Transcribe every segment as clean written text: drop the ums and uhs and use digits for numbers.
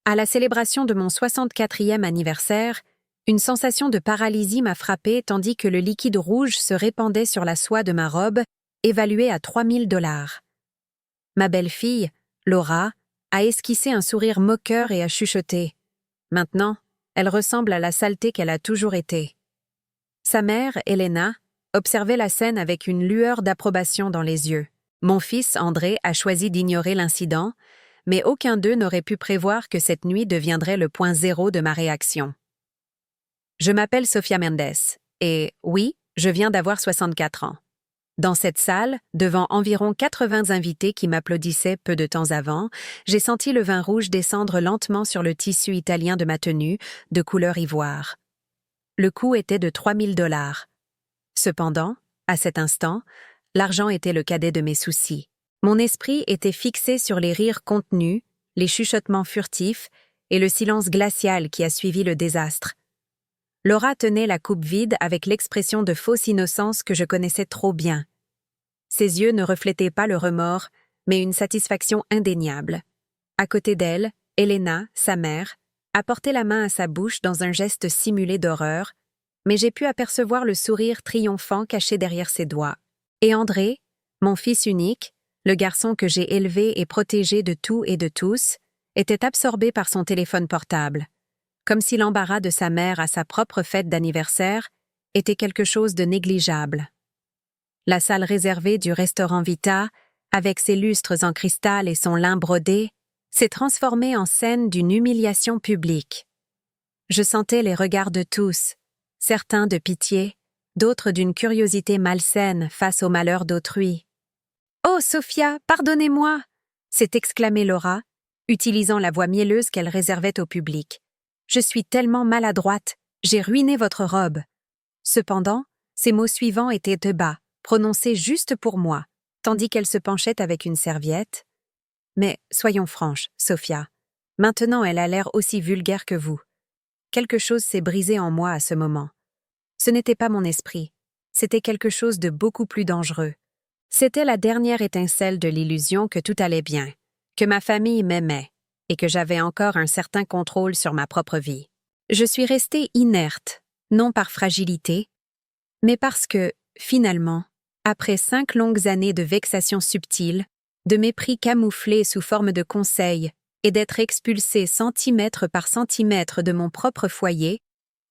À la célébration de mon 64e anniversaire, une sensation de paralysie m'a frappée tandis que le liquide rouge se répandait sur la soie de ma robe, évaluée à 3 000 $. Ma belle-fille, Laura, a esquissé un sourire moqueur et a chuchoté. Maintenant, elle ressemble à la saleté qu'elle a toujours été. Sa mère, Elena, observait la scène avec une lueur d'approbation dans les yeux. Mon fils, André, a choisi d'ignorer l'incident, mais aucun d'eux n'aurait pu prévoir que cette nuit deviendrait le point zéro de ma réaction. Je m'appelle Sofia Mendes, et oui, je viens d'avoir 64 ans. Dans cette salle, devant environ 80 invités qui m'applaudissaient peu de temps avant, j'ai senti le vin rouge descendre lentement sur le tissu italien de ma tenue, de couleur ivoire. Le coût était de 3 000 $. Cependant, à cet instant, l'argent était le cadet de mes soucis. Mon esprit était fixé sur les rires contenus, les chuchotements furtifs et le silence glacial qui a suivi le désastre. Laura tenait la coupe vide avec l'expression de fausse innocence que je connaissais trop bien. Ses yeux ne reflétaient pas le remords, mais une satisfaction indéniable. À côté d'elle, Elena, sa mère, a porté la main à sa bouche dans un geste simulé d'horreur, mais j'ai pu apercevoir le sourire triomphant caché derrière ses doigts. Et André, mon fils unique, le garçon que j'ai élevé et protégé de tout et de tous, était absorbé par son téléphone portable, comme si l'embarras de sa mère à sa propre fête d'anniversaire était quelque chose de négligeable. La salle réservée du restaurant Vita, avec ses lustres en cristal et son lin brodé, s'est transformée en scène d'une humiliation publique. Je sentais les regards de tous, certains de pitié, d'autres d'une curiosité malsaine face au malheur d'autrui. « Oh, Sophia, pardonnez-moi !» s'est exclamée Laura, utilisant la voix mielleuse qu'elle réservait au public. « Je suis tellement maladroite, j'ai ruiné votre robe. » Cependant, ces mots suivants étaient de bas, prononcés juste pour moi, tandis qu'elle se penchait avec une serviette. « Mais soyons franches, Sophia. Maintenant elle a l'air aussi vulgaire que vous. Quelque chose s'est brisé en moi à ce moment. Ce n'était pas mon esprit, c'était quelque chose de beaucoup plus dangereux. C'était la dernière étincelle de l'illusion que tout allait bien, que ma famille m'aimait et que j'avais encore un certain contrôle sur ma propre vie. Je suis restée inerte, non par fragilité, mais parce que, finalement, après 5 longues années de vexations subtiles, de mépris camouflés sous forme de conseils et d'être expulsée centimètre par centimètre de mon propre foyer,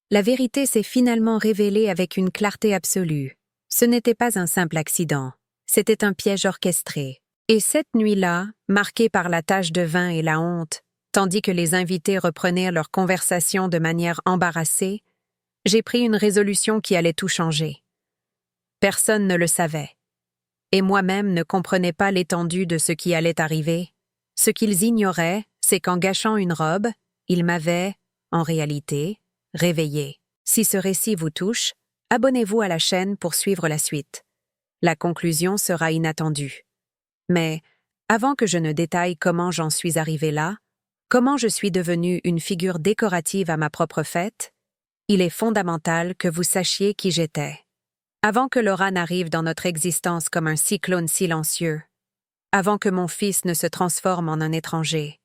la vérité s'est finalement révélée avec une clarté absolue. Ce n'était pas un simple accident. C'était un piège orchestré. Et cette nuit-là, marquée par la tache de vin et la honte, tandis que les invités reprenaient leur conversation de manière embarrassée, j'ai pris une résolution qui allait tout changer. Personne ne le savait. Et moi-même ne comprenais pas l'étendue de ce qui allait arriver. Ce qu'ils ignoraient, c'est qu'en gâchant une robe, ils m'avaient, en réalité, réveillé. Si ce récit vous touche, abonnez-vous à la chaîne pour suivre la suite. La conclusion sera inattendue. Mais, avant que je ne détaille comment j'en suis arrivée là, comment je suis devenue une figure décorative à ma propre fête, il est fondamental que vous sachiez qui j'étais. Avant que Laura n'arrive dans notre existence comme un cyclone silencieux, avant que mon fils ne se transforme en un étranger,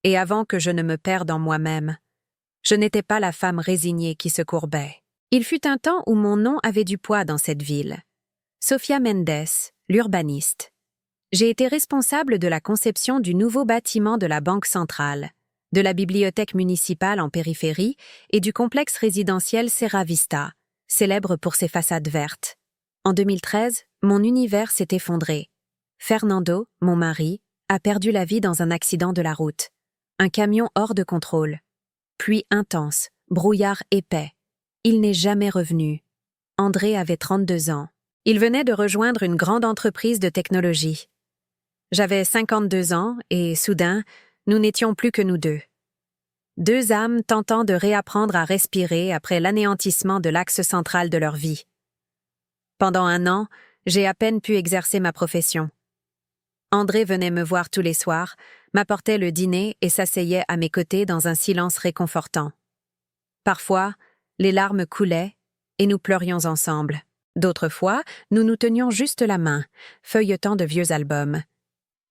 et avant que je ne me perde en moi-même, je n'étais pas la femme résignée qui se courbait. Il fut un temps où mon nom avait du poids dans cette ville. Sofia Mendes, l'urbaniste. J'ai été responsable de la conception du nouveau bâtiment de la Banque centrale, de la bibliothèque municipale en périphérie et du complexe résidentiel Serra Vista, célèbre pour ses façades vertes. En 2013, mon univers s'est effondré. Fernando, mon mari, a perdu la vie dans un accident de la route. Un camion hors de contrôle. Pluie intense, brouillard épais. Il n'est jamais revenu. André avait 32 ans. Il venait de rejoindre une grande entreprise de technologie. J'avais 52 ans et, soudain, nous n'étions plus que nous deux. Deux âmes tentant de réapprendre à respirer après l'anéantissement de l'axe central de leur vie. Pendant 1 an, j'ai à peine pu exercer ma profession. André venait me voir tous les soirs, m'apportait le dîner et s'asseyait à mes côtés dans un silence réconfortant. Parfois, les larmes coulaient et nous pleurions ensemble. D'autres fois, nous nous tenions juste la main, feuilletant de vieux albums.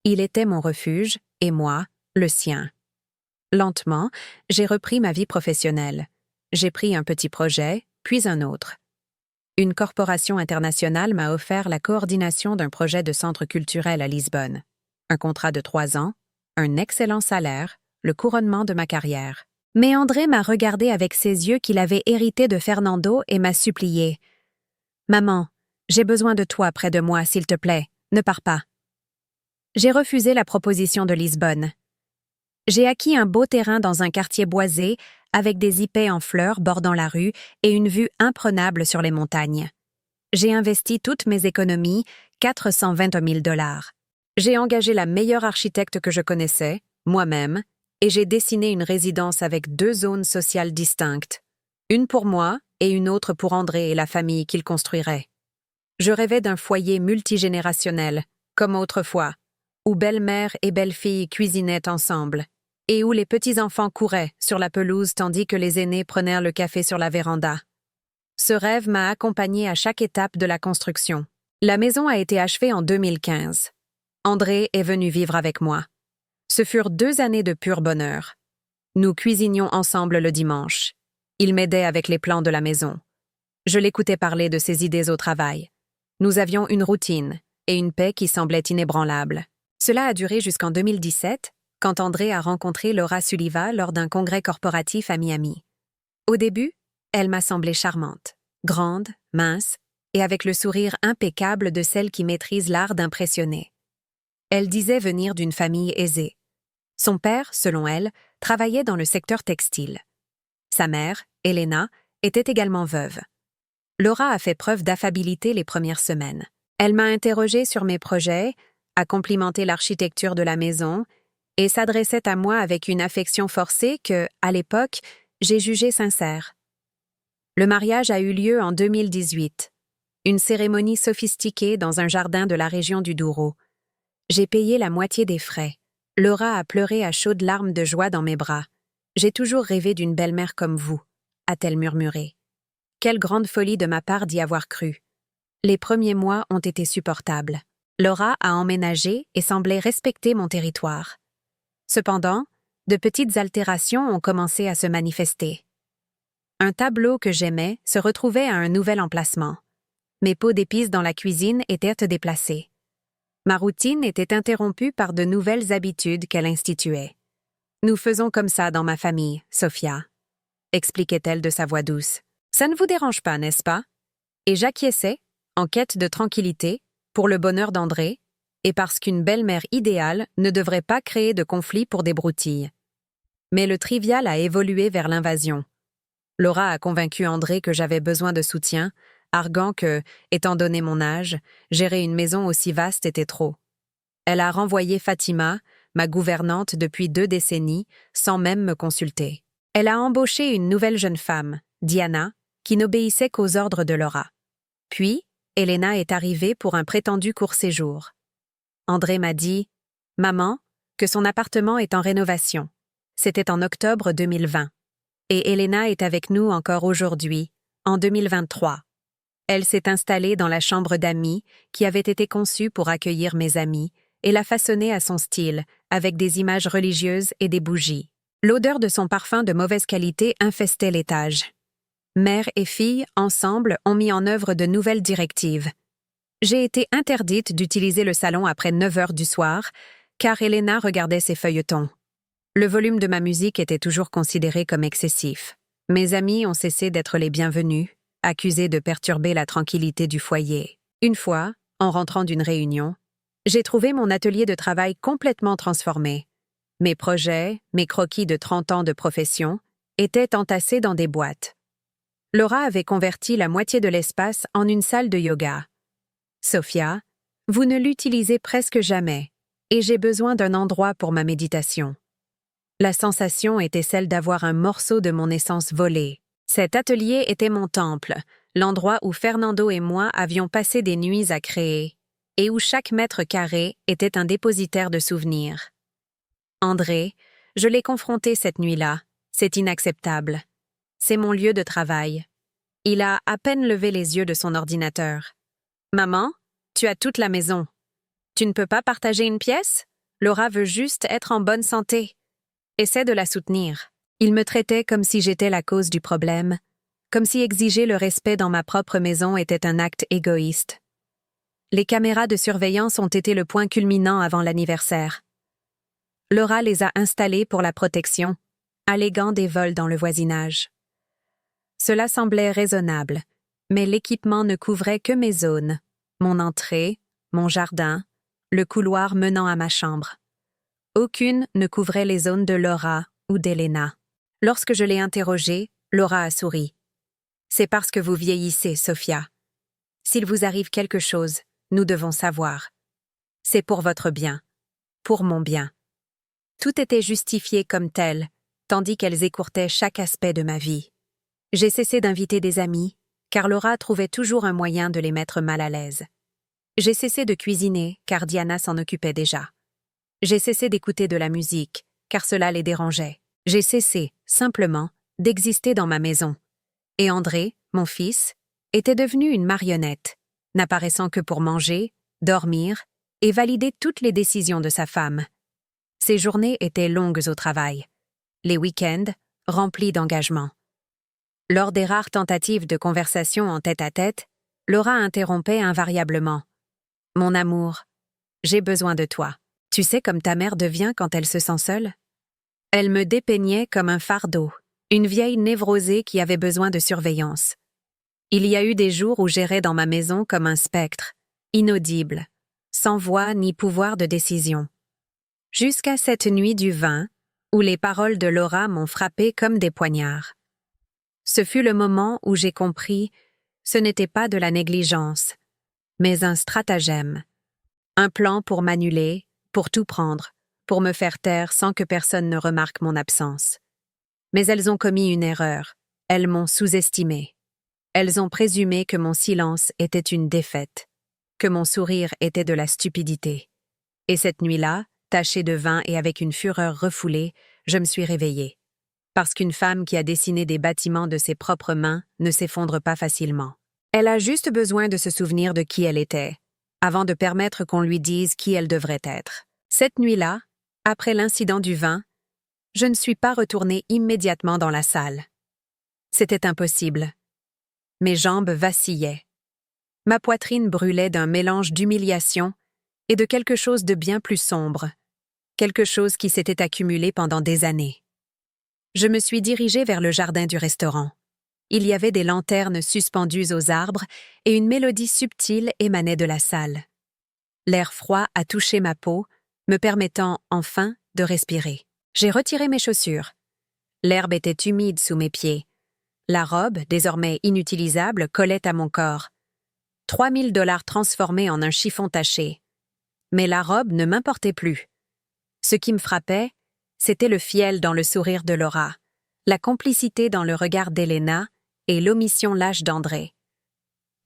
Il était mon refuge et moi, le sien. Lentement, j'ai repris ma vie professionnelle. J'ai pris un petit projet, puis un autre. Une corporation internationale m'a offert la coordination d'un projet de centre culturel à Lisbonne. Un contrat de 3 ans, un excellent salaire, le couronnement de ma carrière. Mais André m'a regardé avec ses yeux qu'il avait hérités de Fernando et m'a supplié. « Maman, j'ai besoin de toi près de moi, s'il te plaît, ne pars pas. » J'ai refusé la proposition de Lisbonne. J'ai acquis un beau terrain dans un quartier boisé, avec des ipets en fleurs bordant la rue et une vue imprenable sur les montagnes. J'ai investi toutes mes économies, 420 000 $. J'ai engagé la meilleure architecte que je connaissais, moi-même, et j'ai dessiné une résidence avec 2 zones sociales distinctes, une pour moi et une autre pour André et la famille qu'il construirait. Je rêvais d'un foyer multigénérationnel, comme autrefois, où belle-mère et belle-fille cuisinaient ensemble, et où les petits-enfants couraient sur la pelouse tandis que les aînés prenaient le café sur la véranda. Ce rêve m'a accompagné à chaque étape de la construction. La maison a été achevée en 2015. André est venu vivre avec moi. Ce furent 2 années de pur bonheur. Nous cuisinions ensemble le dimanche. Il m'aidait avec les plans de la maison. Je l'écoutais parler de ses idées au travail. Nous avions une routine et une paix qui semblait inébranlable. Cela a duré jusqu'en 2017, quand André a rencontré Laura Sullivan lors d'un congrès corporatif à Miami. Au début, elle m'a semblé charmante, grande, mince, et avec le sourire impeccable de celle qui maîtrise l'art d'impressionner. Elle disait venir d'une famille aisée. Son père, selon elle, travaillait dans le secteur textile. Sa mère, Elena, était également veuve. Laura a fait preuve d'affabilité les premières semaines. Elle m'a interrogée sur mes projets, a complimenté l'architecture de la maison et s'adressait à moi avec une affection forcée que, à l'époque, j'ai jugée sincère. Le mariage a eu lieu en 2018. Une cérémonie sophistiquée dans un jardin de la région du Douro. J'ai payé la moitié des frais. Laura a pleuré à chaudes larmes de joie dans mes bras. « J'ai toujours rêvé d'une belle-mère comme vous », a-t-elle murmuré. Quelle grande folie de ma part d'y avoir cru. Les premiers mois ont été supportables. Laura a emménagé et semblait respecter mon territoire. Cependant, de petites altérations ont commencé à se manifester. Un tableau que j'aimais se retrouvait à un nouvel emplacement. Mes pots d'épices dans la cuisine étaient déplacés. Ma routine était interrompue par de nouvelles habitudes qu'elle instituait. « Nous faisons comme ça dans ma famille, Sophia », expliquait-elle de sa voix douce. « Ça ne vous dérange pas, n'est-ce pas ?» Et j'acquiesçais, en quête de tranquillité, pour le bonheur d'André, et parce qu'une belle-mère idéale ne devrait pas créer de conflits pour des broutilles. Mais le trivial a évolué vers l'invasion. Laura a convaincu André que j'avais besoin de soutien, arguant que, étant donné mon âge, gérer une maison aussi vaste était trop. Elle a renvoyé Fatima, ma gouvernante depuis 2 décennies, sans même me consulter. Elle a embauché une nouvelle jeune femme, Diana, qui n'obéissait qu'aux ordres de Laura. Puis, Elena est arrivée pour un prétendu court séjour. André m'a dit « Maman, que son appartement est en rénovation. » C'était en octobre 2020. Et Elena est avec nous encore aujourd'hui, en 2023. Elle s'est installée dans la chambre d'amis qui avait été conçue pour accueillir mes amis et l'a façonnée à son style, avec des images religieuses et des bougies. L'odeur de son parfum de mauvaise qualité infestait l'étage. Mère et fille, ensemble, ont mis en œuvre de nouvelles directives. J'ai été interdite d'utiliser le salon après 9 heures du soir, car Elena regardait ses feuilletons. Le volume de ma musique était toujours considéré comme excessif. Mes amis ont cessé d'être les bienvenus, accusés de perturber la tranquillité du foyer. Une fois, en rentrant d'une réunion, j'ai trouvé mon atelier de travail complètement transformé. Mes projets, mes croquis de 30 ans de profession, étaient entassés dans des boîtes. Laura avait converti la moitié de l'espace en une salle de yoga. « Sophia, vous ne l'utilisez presque jamais, et j'ai besoin d'un endroit pour ma méditation. » La sensation était celle d'avoir un morceau de mon essence volé. Cet atelier était mon temple, l'endroit où Fernando et moi avions passé des nuits à créer, et où chaque mètre carré était un dépositaire de souvenirs. André, je l'ai confronté cette nuit-là, c'est inacceptable. C'est mon lieu de travail. Il a à peine levé les yeux de son ordinateur. « Maman, tu as toute la maison. Tu ne peux pas partager une pièce? Laura veut juste être en bonne santé. » Essaie de la soutenir. Il me traitait comme si j'étais la cause du problème, comme si exiger le respect dans ma propre maison était un acte égoïste. Les caméras de surveillance ont été le point culminant avant l'anniversaire. Laura les a installées pour la protection, alléguant des vols dans le voisinage. Cela semblait raisonnable, mais l'équipement ne couvrait que mes zones, mon entrée, mon jardin, le couloir menant à ma chambre. Aucune ne couvrait les zones de Laura ou d'Elena. Lorsque je l'ai interrogée, Laura a souri. « C'est parce que vous vieillissez, Sophia. S'il vous arrive quelque chose, nous devons savoir. C'est pour votre bien, pour mon bien. » Tout était justifié comme tel, tandis qu'elles écourtaient chaque aspect de ma vie. J'ai cessé d'inviter des amis, car Laura trouvait toujours un moyen de les mettre mal à l'aise. J'ai cessé de cuisiner, car Diana s'en occupait déjà. J'ai cessé d'écouter de la musique, car cela les dérangeait. J'ai cessé, simplement, d'exister dans ma maison. Et André, mon fils, était devenu une marionnette, n'apparaissant que pour manger, dormir et valider toutes les décisions de sa femme. Ses journées étaient longues au travail. Les week-ends, remplis d'engagement. Lors des rares tentatives de conversation en tête-à-tête, Laura interrompait invariablement. « Mon amour, j'ai besoin de toi. Tu sais comme ta mère devient quand elle se sent seule ?» Elle me dépeignait comme un fardeau, une vieille névrosée qui avait besoin de surveillance. Il y a eu des jours où j'errais dans ma maison comme un spectre, inaudible, sans voix ni pouvoir de décision. Jusqu'à cette nuit du 20, où les paroles de Laura m'ont frappé comme des poignards. Ce fut le moment où j'ai compris, ce n'était pas de la négligence, mais un stratagème. Un plan pour m'annuler, pour tout prendre, pour me faire taire sans que personne ne remarque mon absence. Mais elles ont commis une erreur, elles m'ont sous-estimé. Elles ont présumé que mon silence était une défaite, que mon sourire était de la stupidité. Et cette nuit-là, tachée de vin et avec une fureur refoulée, je me suis réveillée. Parce qu'une femme qui a dessiné des bâtiments de ses propres mains ne s'effondre pas facilement. Elle a juste besoin de se souvenir de qui elle était, avant de permettre qu'on lui dise qui elle devrait être. Cette nuit-là, après l'incident du vin, je ne suis pas retournée immédiatement dans la salle. C'était impossible. Mes jambes vacillaient. Ma poitrine brûlait d'un mélange d'humiliation et de quelque chose de bien plus sombre, quelque chose qui s'était accumulé pendant des années. Je me suis dirigée vers le jardin du restaurant. Il y avait des lanternes suspendues aux arbres et une mélodie subtile émanait de la salle. L'air froid a touché ma peau, me permettant, enfin, de respirer. J'ai retiré mes chaussures. L'herbe était humide sous mes pieds. La robe, désormais inutilisable, collait à mon corps. 3 000 $ transformés en un chiffon taché. Mais la robe ne m'importait plus. Ce qui me frappait, c'était le fiel dans le sourire de Laura, la complicité dans le regard d'Elena et l'omission lâche d'André.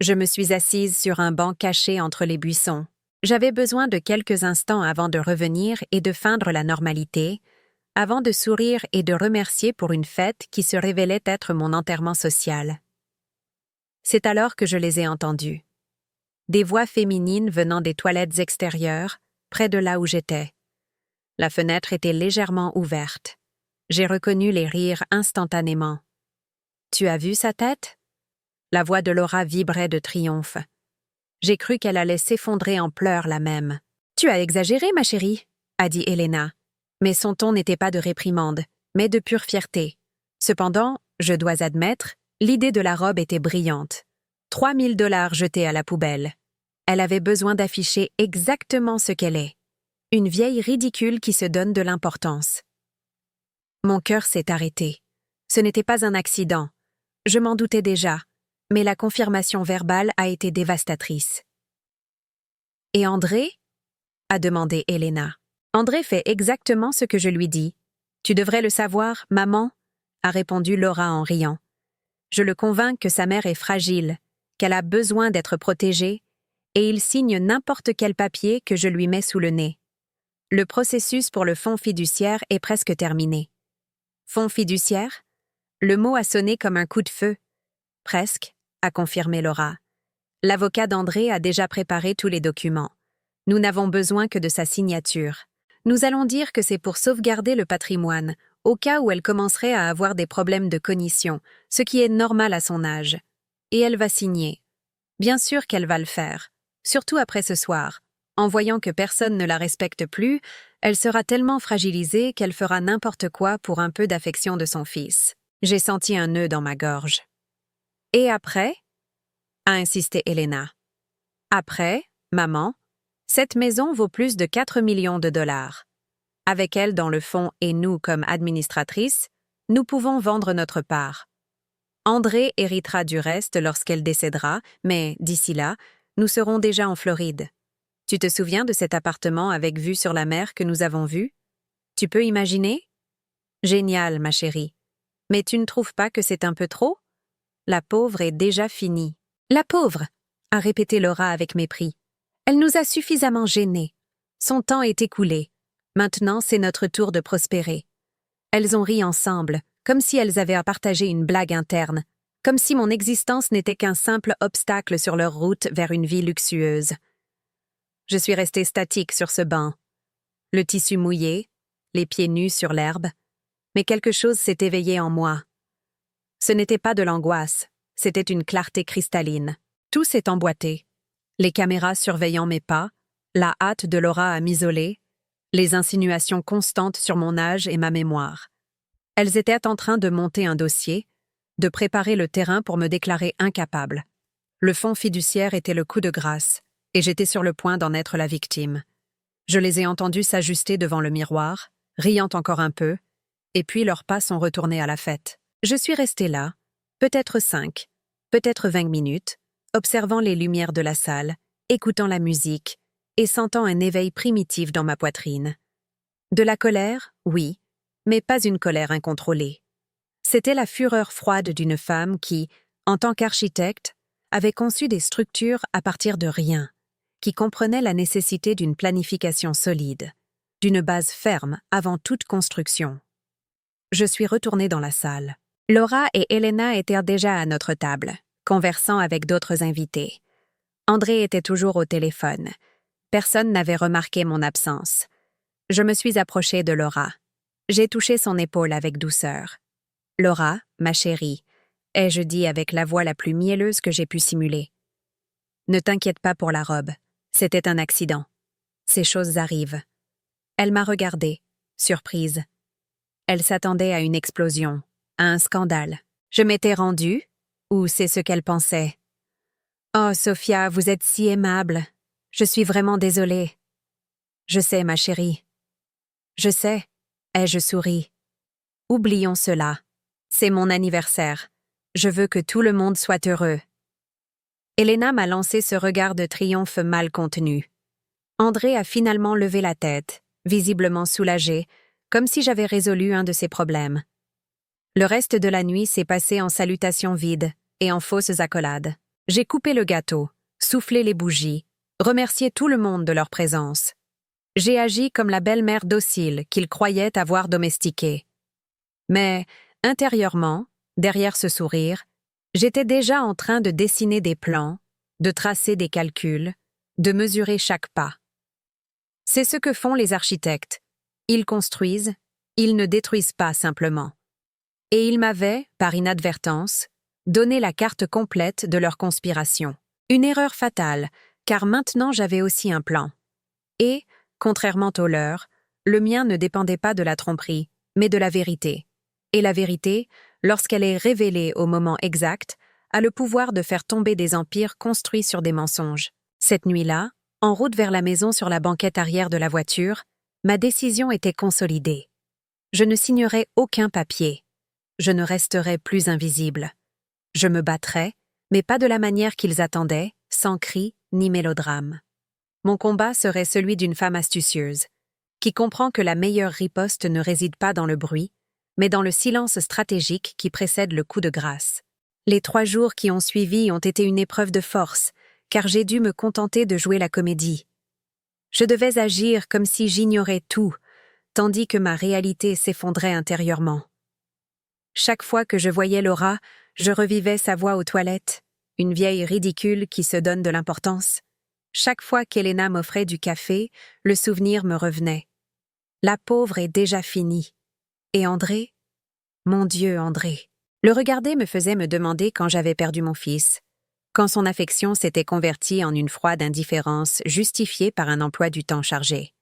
Je me suis assise sur un banc caché entre les buissons. J'avais besoin de quelques instants avant de revenir et de feindre la normalité, avant de sourire et de remercier pour une fête qui se révélait être mon enterrement social. C'est alors que je les ai entendus. Des voix féminines venant des toilettes extérieures, près de là où j'étais. La fenêtre était légèrement ouverte. J'ai reconnu les rires instantanément. « Tu as vu sa tête ?» La voix de Laura vibrait de triomphe. J'ai cru qu'elle allait s'effondrer en pleurs là même. « Tu as exagéré, ma chérie », a dit Elena. Mais son ton n'était pas de réprimande, mais de pure fierté. Cependant, je dois admettre, l'idée de la robe était brillante. 3 000 $ jetés à la poubelle. Elle avait besoin d'afficher exactement ce qu'elle est. Une vieille ridicule qui se donne de l'importance. Mon cœur s'est arrêté. Ce n'était pas un accident. Je m'en doutais déjà, mais la confirmation verbale a été dévastatrice. « Et André ?» a demandé Elena. « André fait exactement ce que je lui dis. Tu devrais le savoir, maman ?» a répondu Laura en riant. Je le convainc que sa mère est fragile, qu'elle a besoin d'être protégée, et il signe n'importe quel papier que je lui mets sous le nez. Le processus pour le fonds fiduciaire est presque terminé. Fonds fiduciaire? Le mot a sonné comme un coup de feu. Presque, a confirmé Laura. L'avocat d'André a déjà préparé tous les documents. Nous n'avons besoin que de sa signature. Nous allons dire que c'est pour sauvegarder le patrimoine, au cas où elle commencerait à avoir des problèmes de cognition, ce qui est normal à son âge. Et elle va signer. Bien sûr qu'elle va le faire, surtout après ce soir. En voyant que personne ne la respecte plus, elle sera tellement fragilisée qu'elle fera n'importe quoi pour un peu d'affection de son fils. J'ai senti un nœud dans ma gorge. « Et après » a insisté Elena. « Après, maman, cette maison vaut plus de 4 millions de dollars. Avec elle dans le fond et nous comme administratrice, nous pouvons vendre notre part. André héritera du reste lorsqu'elle décédera, mais d'ici là, nous serons déjà en Floride. Tu te souviens de cet appartement avec vue sur la mer que nous avons vu? Tu peux imaginer? Génial, ma chérie. Mais tu ne trouves pas que c'est un peu trop? La pauvre est déjà finie. La pauvre, a répété Laura avec mépris. Elle nous a suffisamment gênés. Son temps est écoulé. Maintenant, c'est notre tour de prospérer. Elles ont ri ensemble, comme si elles avaient à partager une blague interne, comme si mon existence n'était qu'un simple obstacle sur leur route vers une vie luxueuse. Je suis restée statique sur ce banc. Le tissu mouillé, les pieds nus sur l'herbe, mais quelque chose s'est éveillé en moi. Ce n'était pas de l'angoisse, c'était une clarté cristalline. Tout s'est emboîté. Les caméras surveillant mes pas, la hâte de Laura à m'isoler, les insinuations constantes sur mon âge et ma mémoire. Elles étaient en train de monter un dossier, de préparer le terrain pour me déclarer incapable. Le fonds fiduciaire était le coup de grâce, et j'étais sur le point d'en être la victime. Je les ai entendus s'ajuster devant le miroir, riant encore un peu, et puis leurs pas sont retournés à la fête. Je suis restée là, peut-être 5, peut-être 20 minutes, observant les lumières de la salle, écoutant la musique, et sentant un éveil primitif dans ma poitrine. De la colère, oui, mais pas une colère incontrôlée. C'était la fureur froide d'une femme qui, en tant qu'architecte, avait conçu des structures à partir de rien, qui comprenait la nécessité d'une planification solide, d'une base ferme avant toute construction. Je suis retournée dans la salle. Laura et Elena étaient déjà à notre table, conversant avec d'autres invités. André était toujours au téléphone. Personne n'avait remarqué mon absence. Je me suis approchée de Laura. J'ai touché son épaule avec douceur. « Laura, ma chérie, » ai-je dit avec la voix la plus mielleuse que j'ai pu simuler. « Ne t'inquiète pas pour la robe. C'était un accident. Ces choses arrivent. » Elle m'a regardée, surprise. Elle s'attendait à une explosion, à un scandale. Je m'étais rendue, ou c'est ce qu'elle pensait. « Oh, Sophia, vous êtes si aimable. Je suis vraiment désolée. »« Je sais, ma chérie. »« Je sais. » ai-je souri. « Oublions cela. C'est mon anniversaire. Je veux que tout le monde soit heureux. » Elena m'a lancé ce regard de triomphe mal contenu. André a finalement levé la tête, visiblement soulagé, comme si j'avais résolu un de ses problèmes. Le reste de la nuit s'est passé en salutations vides et en fausses accolades. J'ai coupé le gâteau, soufflé les bougies, remercié tout le monde de leur présence. J'ai agi comme la belle-mère docile qu'il croyait avoir domestiquée. Mais, intérieurement, derrière ce sourire, j'étais déjà en train de dessiner des plans, de tracer des calculs, de mesurer chaque pas. C'est ce que font les architectes. Ils construisent, ils ne détruisent pas simplement. Et ils m'avaient, par inadvertance, donné la carte complète de leur conspiration. Une erreur fatale, car maintenant j'avais aussi un plan. Et, contrairement au leur, le mien ne dépendait pas de la tromperie, mais de la vérité. Et la vérité, lorsqu'elle est révélée au moment exact, a le pouvoir de faire tomber des empires construits sur des mensonges. Cette nuit-là, en route vers la maison sur la banquette arrière de la voiture, ma décision était consolidée. Je ne signerais aucun papier. Je ne resterais plus invisible. Je me battrais, mais pas de la manière qu'ils attendaient, sans cris ni mélodrame. Mon combat serait celui d'une femme astucieuse, qui comprend que la meilleure riposte ne réside pas dans le bruit, mais dans le silence stratégique qui précède le coup de grâce. Les 3 jours qui ont suivi ont été une épreuve de force, car j'ai dû me contenter de jouer la comédie. Je devais agir comme si j'ignorais tout, tandis que ma réalité s'effondrait intérieurement. Chaque fois que je voyais Laura, je revivais sa voix aux toilettes, une vieille ridicule qui se donne de l'importance. Chaque fois qu'Elena m'offrait du café, le souvenir me revenait. La pauvre est déjà finie. Et André? Mon Dieu, André. Le regarder me faisait me demander quand j'avais perdu mon fils, quand son affection s'était convertie en une froide indifférence justifiée par un emploi du temps chargé.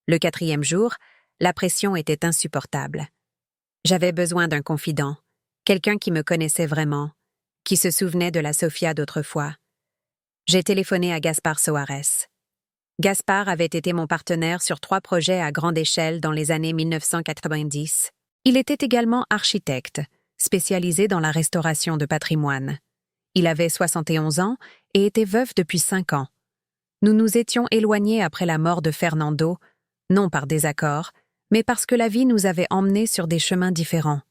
Le 4e jour, la pression était insupportable. J'avais besoin d'un confident, quelqu'un qui me connaissait vraiment, qui se souvenait de la Sofia d'autrefois. J'ai téléphoné à Gaspard Soares. Gaspard avait été mon partenaire sur 3 projets à grande échelle dans les années 1990. Il était également architecte, spécialisé dans la restauration de patrimoine. Il avait 71 ans et était veuf depuis 5 ans. Nous nous étions éloignés après la mort de Fernando, non par désaccord, mais parce que la vie nous avait emmenés sur des chemins différents.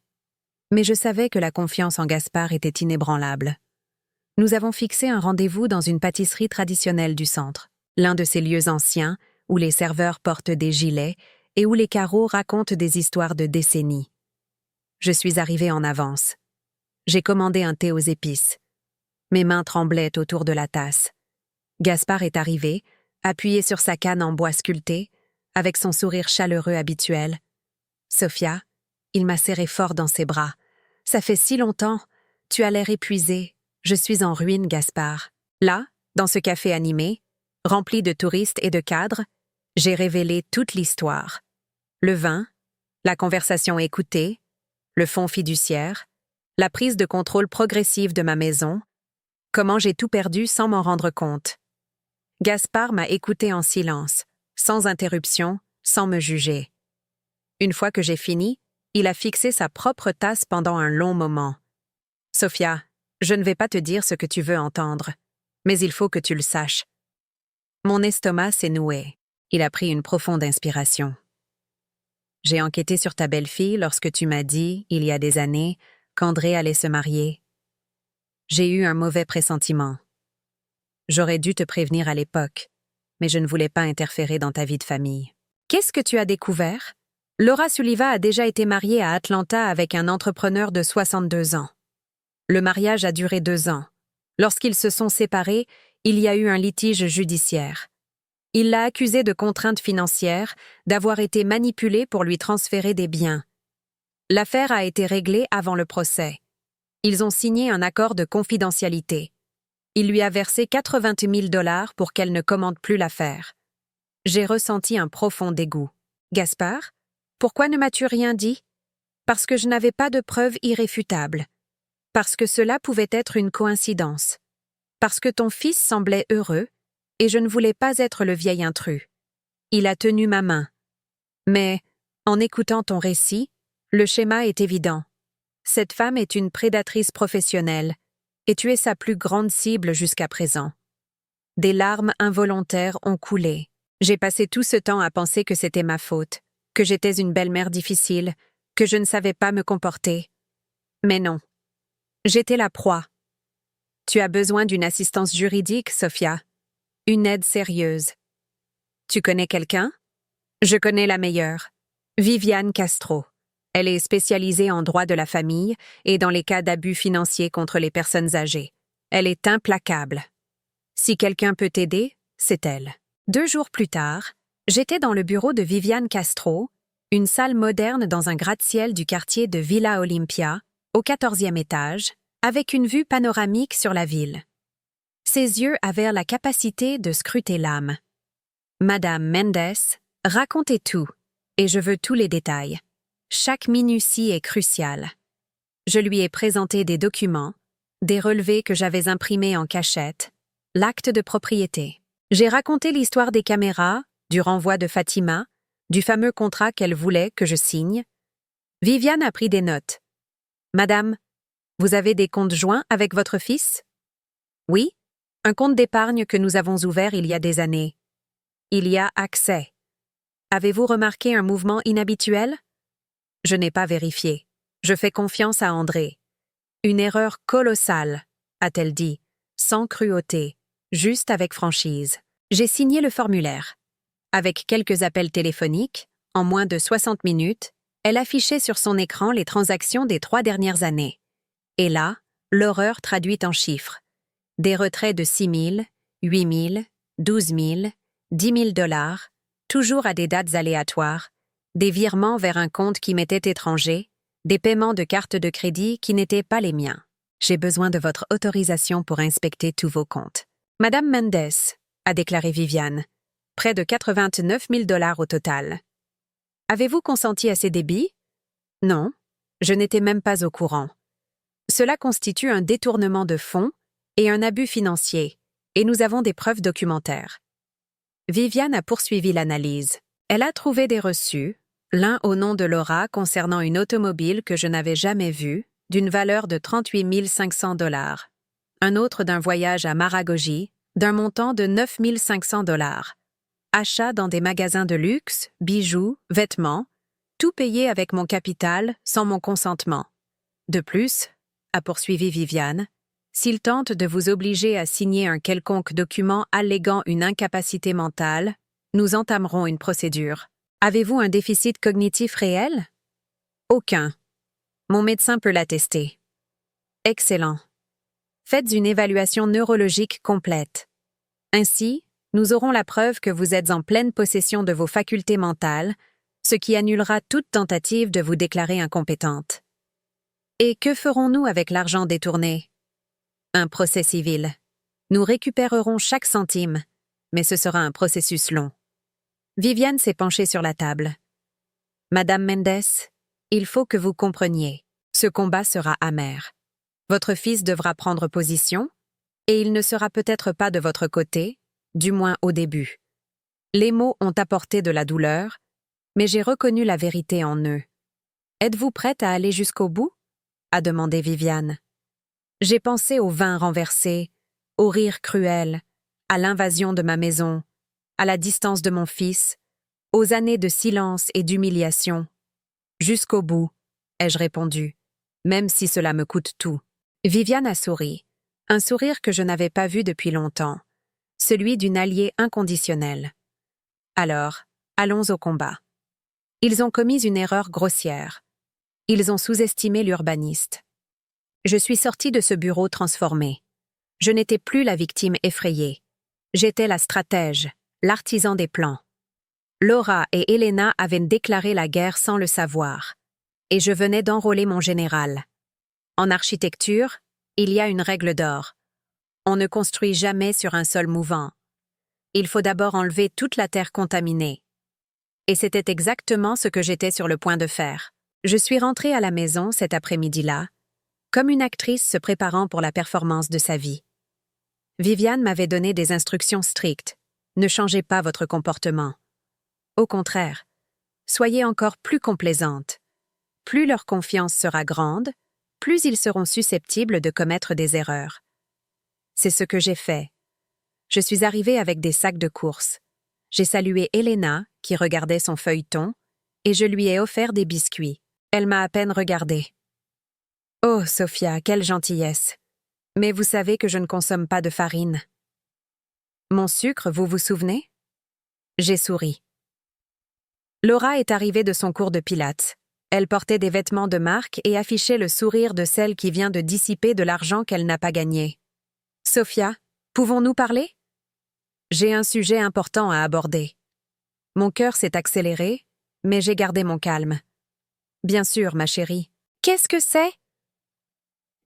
Mais je savais que la confiance en Gaspard était inébranlable. Nous avons fixé un rendez-vous dans une pâtisserie traditionnelle du centre, l'un de ces lieux anciens où les serveurs portent des gilets et où les carreaux racontent des histoires de décennies. Je suis arrivée en avance. J'ai commandé un thé aux épices. Mes mains tremblaient autour de la tasse. Gaspard est arrivé, appuyé sur sa canne en bois sculpté, avec son sourire chaleureux habituel. « Sophia », il m'a serré fort dans ses bras. « Ça fait si longtemps. Tu as l'air épuisé. Je suis en ruine, Gaspard. » Là, dans ce café animé, rempli de touristes et de cadres, j'ai révélé toute l'histoire. Le vin, la conversation écoutée, le fonds fiduciaire, la prise de contrôle progressive de ma maison, comment j'ai tout perdu sans m'en rendre compte. Gaspard m'a écouté en silence, sans interruption, sans me juger. Une fois que j'ai fini, il a fixé sa propre tasse pendant un long moment. « Sophia, je ne vais pas te dire ce que tu veux entendre, mais il faut que tu le saches. » Mon estomac s'est noué. Il a pris une profonde inspiration. « J'ai enquêté sur ta belle-fille lorsque tu m'as dit, il y a des années, qu'André allait se marier. J'ai eu un mauvais pressentiment. J'aurais dû te prévenir à l'époque, mais je ne voulais pas interférer dans ta vie de famille. » Qu'est-ce que tu as découvert? Laura Sullivan a déjà été mariée à Atlanta avec un entrepreneur de 62 ans. Le mariage a duré 2 ans. Lorsqu'ils se sont séparés, il y a eu un litige judiciaire. Il l'a accusé de contraintes financières, d'avoir été manipulé pour lui transférer des biens. L'affaire a été réglée avant le procès. Ils ont signé un accord de confidentialité. Il lui a versé 80 000 $ pour qu'elle ne commande plus l'affaire. J'ai ressenti un profond dégoût. « Gaspard, pourquoi ne m'as-tu rien dit? » Parce que je n'avais pas de preuves irréfutables. Parce que cela pouvait être une coïncidence. Parce que ton fils semblait heureux, et je ne voulais pas être le vieil intrus. Il a tenu ma main. Mais, en écoutant ton récit, le schéma est évident. Cette femme est une prédatrice professionnelle, et tu es sa plus grande cible jusqu'à présent. Des larmes involontaires ont coulé. J'ai passé tout ce temps à penser que c'était ma faute, que j'étais une belle-mère difficile, que je ne savais pas me comporter. Mais non. J'étais la proie. Tu as besoin d'une assistance juridique, Sophia. Une aide sérieuse. Tu connais quelqu'un? Je connais la meilleure. Viviane Castro. Elle est spécialisée en droit de la famille et dans les cas d'abus financiers contre les personnes âgées. Elle est implacable. Si quelqu'un peut t'aider, c'est elle. 2 jours plus tard, j'étais dans le bureau de Viviane Castro, une salle moderne dans un gratte-ciel du quartier de Villa Olympia, au 14e étage, avec une vue panoramique sur la ville. Ses yeux avaient la capacité de scruter l'âme. Madame Mendes, racontez tout, et je veux tous les détails. Chaque minutie est cruciale. Je lui ai présenté des documents, des relevés que j'avais imprimés en cachette, l'acte de propriété. J'ai raconté l'histoire des caméras, du renvoi de Fatima, du fameux contrat qu'elle voulait que je signe. Viviane a pris des notes. « Madame, vous avez des comptes joints avec votre fils? » « Oui, un compte d'épargne que nous avons ouvert il y a des années. Il y a accès. Avez-vous remarqué un mouvement inhabituel? » Je n'ai pas vérifié. Je fais confiance à André. Une erreur colossale, a-t-elle dit, sans cruauté, juste avec franchise. J'ai signé le formulaire. Avec quelques appels téléphoniques, en moins de 60 minutes, elle affichait sur son écran les transactions des 3 dernières années. Et là, l'horreur traduite en chiffres. Des retraits de 6 000, 8 000, 12 000, 10 000 $, toujours à des dates aléatoires, des virements vers un compte qui m'était étranger, des paiements de cartes de crédit qui n'étaient pas les miens. J'ai besoin de votre autorisation pour inspecter tous vos comptes. Madame Mendes, a déclaré Viviane, près de 89 000 $ au total. Avez-vous consenti à ces débits? Non, je n'étais même pas au courant. Cela constitue un détournement de fonds et un abus financier, et nous avons des preuves documentaires. Viviane a poursuivi l'analyse. Elle a trouvé des reçus, l'un au nom de Laura concernant une automobile que je n'avais jamais vue, d'une valeur de 38 500 $, un autre d'un voyage à Maragogi, d'un montant de 9 500 $, achat dans des magasins de luxe, bijoux, vêtements, tout payé avec mon capital sans mon consentement. De plus, a poursuivi Viviane, s'il tente de vous obliger à signer un quelconque document alléguant une incapacité mentale, nous entamerons une procédure. Avez-vous un déficit cognitif réel? Aucun. Mon médecin peut l'attester. Excellent. Faites une évaluation neurologique complète. Ainsi, nous aurons la preuve que vous êtes en pleine possession de vos facultés mentales, ce qui annulera toute tentative de vous déclarer incompétente. Et que ferons-nous avec l'argent détourné? Un procès civil. Nous récupérerons chaque centime, mais ce sera un processus long. Viviane s'est penchée sur la table. Madame Mendes, il faut que vous compreniez. Ce combat sera amer. Votre fils devra prendre position, et il ne sera peut-être pas de votre côté, du moins au début. Les mots ont apporté de la douleur, mais j'ai reconnu la vérité en eux. Êtes-vous prête à aller jusqu'au bout? A demandé Viviane. J'ai pensé au vin renversé, au rire cruel, à l'invasion de ma maison, à la distance de mon fils, aux années de silence et d'humiliation. Jusqu'au bout, ai-je répondu, même si cela me coûte tout. Viviane a souri, un sourire que je n'avais pas vu depuis longtemps, celui d'une alliée inconditionnelle. Alors, allons au combat. Ils ont commis une erreur grossière. Ils ont sous-estimé l'urbaniste. Je suis sortie de ce bureau transformé. Je n'étais plus la victime effrayée. J'étais la stratège, l'artisan des plans. Laura et Elena avaient déclaré la guerre sans le savoir, et je venais d'enrôler mon général. En architecture, il y a une règle d'or. On ne construit jamais sur un sol mouvant. Il faut d'abord enlever toute la terre contaminée. Et c'était exactement ce que j'étais sur le point de faire. Je suis rentrée à la maison cet après-midi-là, comme une actrice se préparant pour la performance de sa vie. Viviane m'avait donné des instructions strictes. Ne changez pas votre comportement. Au contraire, soyez encore plus complaisante. Plus leur confiance sera grande, plus ils seront susceptibles de commettre des erreurs. C'est ce que j'ai fait. Je suis arrivée avec des sacs de course. J'ai salué Elena, qui regardait son feuilleton, et je lui ai offert des biscuits. Elle m'a à peine regardée. « Oh, Sophia, quelle gentillesse! Mais vous savez que je ne consomme pas de farine. »« Mon sucre, vous vous souvenez ?» J'ai souri. Laura est arrivée de son cours de pilates. Elle portait des vêtements de marque et affichait le sourire de celle qui vient de dissiper de l'argent qu'elle n'a pas gagné. « Sophia, pouvons-nous parler ?» J'ai un sujet important à aborder. Mon cœur s'est accéléré, mais j'ai gardé mon calme. « Bien sûr, ma chérie. Qu'est-ce que c'est ?»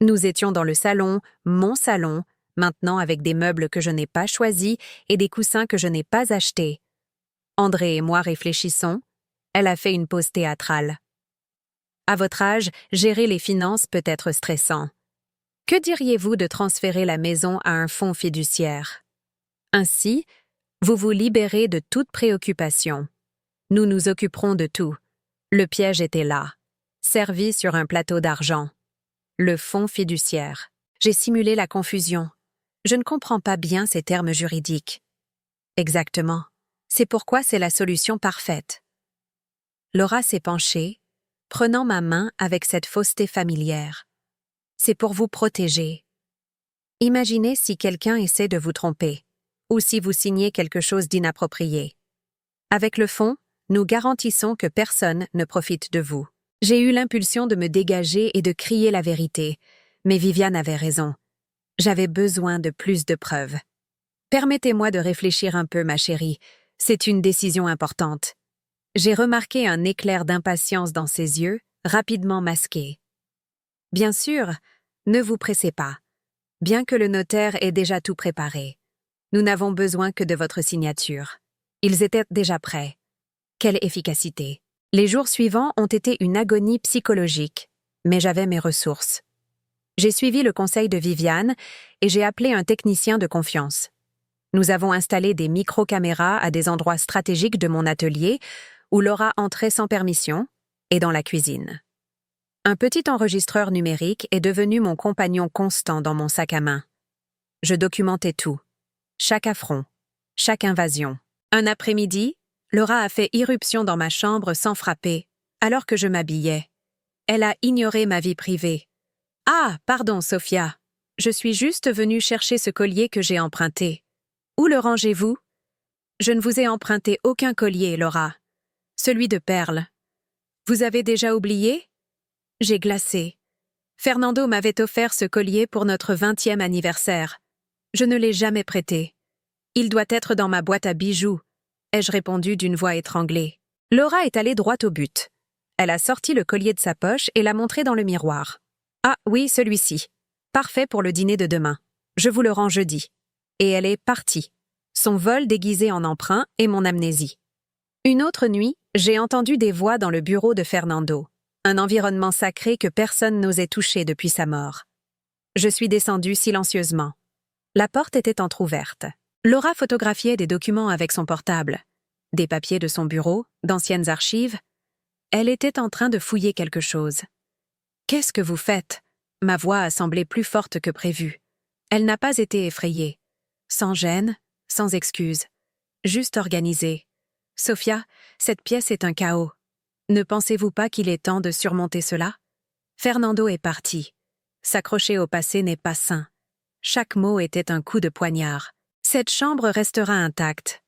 Nous étions dans le salon, mon salon, maintenant avec des meubles que je n'ai pas choisis et des coussins que je n'ai pas achetés. André et moi réfléchissons. Elle a fait une pause théâtrale. À votre âge, gérer les finances peut être stressant. Que diriez-vous de transférer la maison à un fonds fiduciaire? Ainsi, vous vous libérez de toute préoccupation. Nous nous occuperons de tout. Le piège était là, servi sur un plateau d'argent. Le fonds fiduciaire. J'ai simulé la confusion. Je ne comprends pas bien ces termes juridiques. Exactement. C'est pourquoi c'est la solution parfaite. Laura s'est penchée, prenant ma main avec cette fausseté familière. C'est pour vous protéger. Imaginez si quelqu'un essaie de vous tromper, ou si vous signez quelque chose d'inapproprié. Avec le fonds, nous garantissons que personne ne profite de vous. J'ai eu l'impulsion de me dégager et de crier la vérité, mais Viviane avait raison. J'avais besoin de plus de preuves. Permettez-moi de réfléchir un peu, ma chérie. C'est une décision importante. J'ai remarqué un éclair d'impatience dans ses yeux, rapidement masqué. Bien sûr, ne vous pressez pas. Bien que le notaire ait déjà tout préparé. Nous n'avons besoin que de votre signature. Ils étaient déjà prêts. Quelle efficacité! Les jours suivants ont été une agonie psychologique, mais j'avais mes ressources. J'ai suivi le conseil de Viviane et j'ai appelé un technicien de confiance. Nous avons installé des micro-caméras à des endroits stratégiques de mon atelier où Laura entrait sans permission et dans la cuisine. Un petit enregistreur numérique est devenu mon compagnon constant dans mon sac à main. Je documentais tout. Chaque affront, chaque invasion. Un après-midi, Laura a fait irruption dans ma chambre sans frapper, alors que je m'habillais. Elle a ignoré ma vie privée. « Ah, pardon, Sophia. Je suis juste venue chercher ce collier que j'ai emprunté. Où le rangez-vous? » « Je ne vous ai emprunté aucun collier, Laura. Celui de perles. Vous avez déjà oublié? » J'ai glacé. Fernando m'avait offert ce collier pour notre 20e anniversaire. Je ne l'ai jamais prêté. Il doit être dans ma boîte à bijoux, ai-je répondu d'une voix étranglée. Laura est allée droit au but. Elle a sorti le collier de sa poche et l'a montré dans le miroir. Ah oui, celui-ci. Parfait pour le dîner de demain. Je vous le rends jeudi. Et elle est partie. Son vol déguisé en emprunt et mon amnésie. Une autre nuit, j'ai entendu des voix dans le bureau de Fernando. Un environnement sacré que personne n'osait toucher depuis sa mort. Je suis descendue silencieusement. La porte était entr'ouverte. Laura photographiait des documents avec son portable. Des papiers de son bureau, d'anciennes archives. Elle était en train de fouiller quelque chose. « Qu'est-ce que vous faites ?» Ma voix a semblé plus forte que prévu. Elle n'a pas été effrayée. Sans gêne, sans excuse. Juste organisée. « Sophia, cette pièce est un chaos. Ne pensez-vous pas qu'il est temps de surmonter cela? » Fernando est parti. S'accrocher au passé n'est pas sain. Chaque mot était un coup de poignard. Cette chambre restera intacte.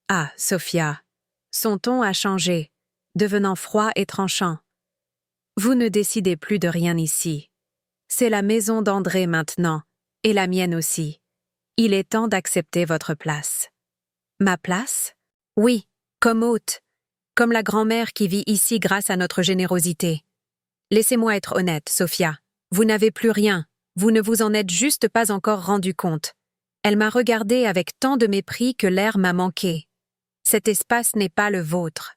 Ah, Sophia. Son ton a changé, devenant froid et tranchant. Vous ne décidez plus de rien ici. C'est la maison d'André maintenant, et la mienne aussi. Il est temps d'accepter votre place. Ma place? Oui, comme hôte, comme la grand-mère qui vit ici grâce à notre générosité. Laissez-moi être honnête, Sophia. Vous n'avez plus rien, vous ne vous en êtes juste pas encore rendu compte. Elle m'a regardée avec tant de mépris que l'air m'a manqué. Cet espace n'est pas le vôtre.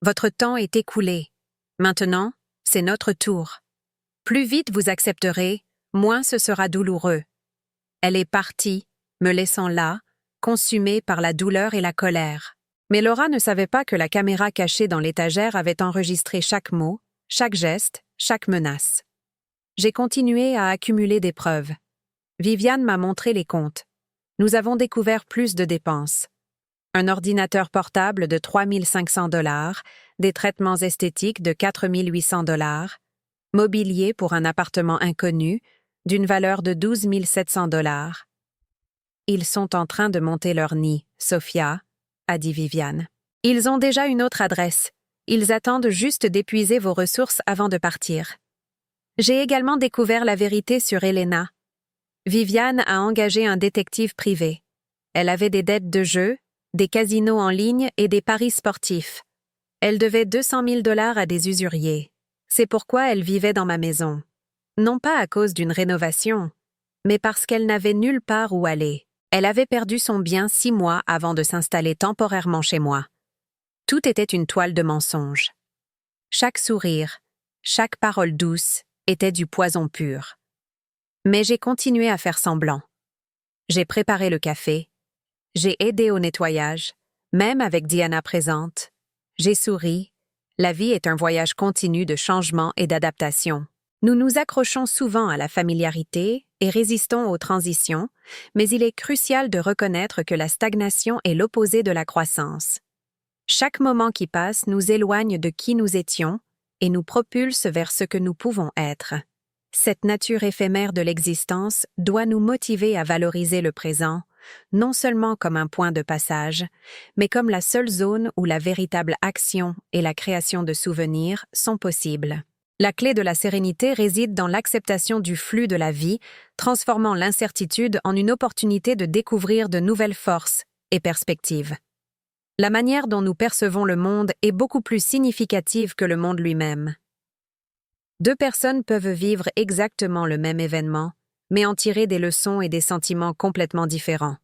Votre temps est écoulé. Maintenant, c'est notre tour. Plus vite vous accepterez, moins ce sera douloureux. Elle est partie, me laissant là, consumée par la douleur et la colère. Mais Laura ne savait pas que la caméra cachée dans l'étagère avait enregistré chaque mot, chaque geste, chaque menace. J'ai continué à accumuler des preuves. Viviane m'a montré les comptes. Nous avons découvert plus de dépenses. Un ordinateur portable de 3 500 $, des traitements esthétiques de 4 800 $, mobilier pour un appartement inconnu, d'une valeur de 12 700 $. Ils sont en train de monter leur nid, Sophia, a dit Viviane. Ils ont déjà une autre adresse. Ils attendent juste d'épuiser vos ressources avant de partir. J'ai également découvert la vérité sur Elena. Viviane a engagé un détective privé. Elle avait des dettes de jeu, des casinos en ligne et des paris sportifs. Elle devait 200 000 $ à des usuriers. C'est pourquoi elle vivait dans ma maison. Non pas à cause d'une rénovation, mais parce qu'elle n'avait nulle part où aller. Elle avait perdu son bien 6 mois avant de s'installer temporairement chez moi. Tout était une toile de mensonges. Chaque sourire, chaque parole douce était du poison pur. Mais j'ai continué à faire semblant. J'ai préparé le café. J'ai aidé au nettoyage, même avec Diana présente. J'ai souri. La vie est un voyage continu de changement et d'adaptation. Nous nous accrochons souvent à la familiarité et résistons aux transitions, mais il est crucial de reconnaître que la stagnation est l'opposé de la croissance. Chaque moment qui passe nous éloigne de qui nous étions et nous propulse vers ce que nous pouvons être. Cette nature éphémère de l'existence doit nous motiver à valoriser le présent, non seulement comme un point de passage, mais comme la seule zone où la véritable action et la création de souvenirs sont possibles. La clé de la sérénité réside dans l'acceptation du flux de la vie, transformant l'incertitude en une opportunité de découvrir de nouvelles forces et perspectives. La manière dont nous percevons le monde est beaucoup plus significative que le monde lui-même. Deux personnes peuvent vivre exactement le même événement, mais en tirer des leçons et des sentiments complètement différents.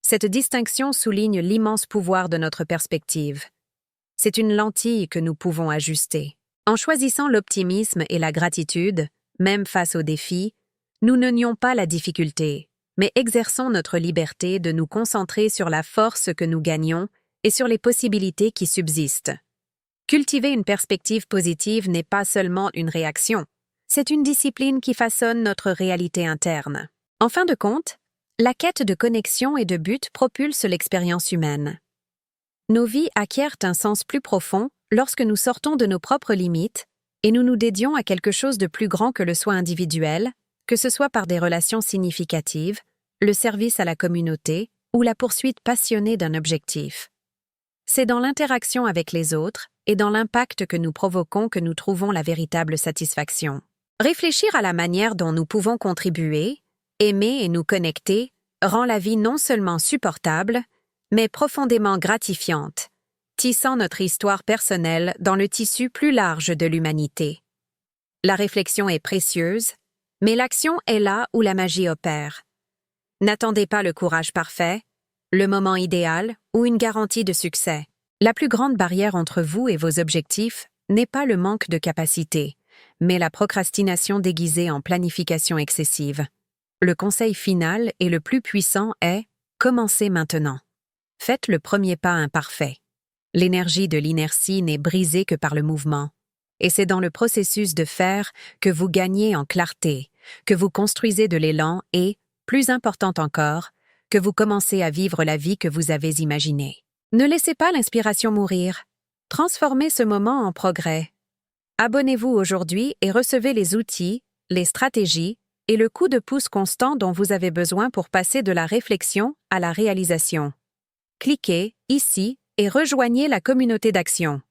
Cette distinction souligne l'immense pouvoir de notre perspective. C'est une lentille que nous pouvons ajuster. En choisissant l'optimisme et la gratitude, même face aux défis, nous ne nions pas la difficulté, mais exerçons notre liberté de nous concentrer sur la force que nous gagnons et sur les possibilités qui subsistent. Cultiver une perspective positive n'est pas seulement une réaction, c'est une discipline qui façonne notre réalité interne. En fin de compte, la quête de connexion et de but propulse l'expérience humaine. Nos vies acquièrent un sens plus profond lorsque nous sortons de nos propres limites et nous nous dédions à quelque chose de plus grand que le soi individuel, que ce soit par des relations significatives, le service à la communauté ou la poursuite passionnée d'un objectif. C'est dans l'interaction avec les autres et dans l'impact que nous provoquons que nous trouvons la véritable satisfaction. Réfléchir à la manière dont nous pouvons contribuer, aimer et nous connecter rend la vie non seulement supportable, mais profondément gratifiante, tissant notre histoire personnelle dans le tissu plus large de l'humanité. La réflexion est précieuse, mais l'action est là où la magie opère. N'attendez pas le courage parfait, le moment idéal ou une garantie de succès. La plus grande barrière entre vous et vos objectifs n'est pas le manque de capacité, mais la procrastination déguisée en planification excessive. Le conseil final et le plus puissant est « commencez maintenant ». Faites le premier pas imparfait. L'énergie de l'inertie n'est brisée que par le mouvement. Et c'est dans le processus de faire que vous gagnez en clarté, que vous construisez de l'élan et, plus important encore, que vous commencez à vivre la vie que vous avez imaginée. Ne laissez pas l'inspiration mourir. Transformez ce moment en progrès. Abonnez-vous aujourd'hui et recevez les outils, les stratégies et le coup de pouce constant dont vous avez besoin pour passer de la réflexion à la réalisation. Cliquez ici et rejoignez la communauté d'action.